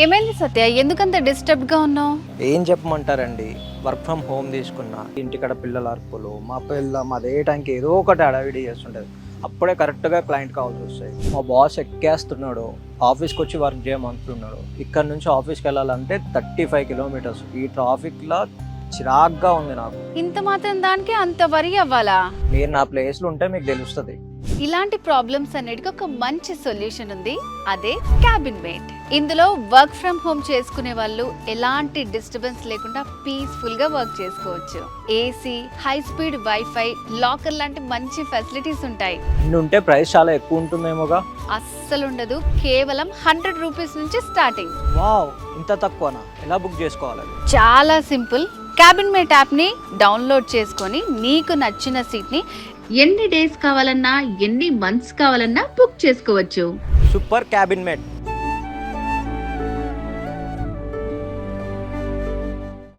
ఏమైంది సత్య, ఎందుకంత డిస్టర్బ్డ్ గా ఉన్నావు? ఏం చెప్పమంటారండి, వర్క్ ఫ్రమ్ హోమ్ తీసుకున్నా. ఇంటికాడ పిల్లల అరుపులు, మా పిల్ల మాది ఏ టైంకి ఏదో ఒకటి అడవిడి చేస్తుంటుంది. అప్పుడే కరెక్ట్గా క్లయింట్ కావాల్సి వస్తాయి. మా బాస్ ఎక్కేస్తున్నాడు, ఆఫీస్కి వచ్చి వర్క్ చేయమంటున్నాడు. ఇక్కడ నుంచి ఆఫీస్కి వెళ్ళాలంటే 35 కిలోమీటర్స్. ఈ ట్రాఫిక్లో చిరాగ్గా ఉంది నాకు. ఇంత మాత్రం దానికి అంత వరి అవ్వాలా? మీరు నా ప్లేస్లో ఉంటే మీకు తెలుస్తుంది. ఇలాంటి ప్రాబ్లమ్స్ అన్నిటికీ ఒక మంచి సొల్యూషన్ ఉంది, అదే క్యాబిన్ మేట్. ఇందులో వర్క్ ఫ్రమ్ హోమ్ చేసుకునే వాళ్ళు ఎలాంటి డిస్టర్బెన్స్ లేకుండా పీస్ఫుల్ గా వర్క్ చేసుకోవచ్చు. AC, high speed wifi, locker లాంటి మంచి ఫెసిలిటీస్ ఉంటాయి. ఇన్ని ఉంటే ప్రైస్ చాలా ఎక్కువ ఉంటుందేమోగా? అస్సలు ఉండదు, కేవలం 100 రూపీస్ నుంచి స్టార్టింగ్. వావ్, ఇంత తక్కువనా? ఎలా బుక్ చేసుకోవాలి? చాలా సింపుల్. క్యాబిన్ మేట్ యాప్ ని డౌన్లోడ్ చేసుకొని నీకు నచ్చిన సీట్ ని ఎన్ని డేస్ కావాలన్నా, ఎన్ని మంత్స్ కావాలన్నా బుక్ చేసుకోవచ్చు. Super cabin mate.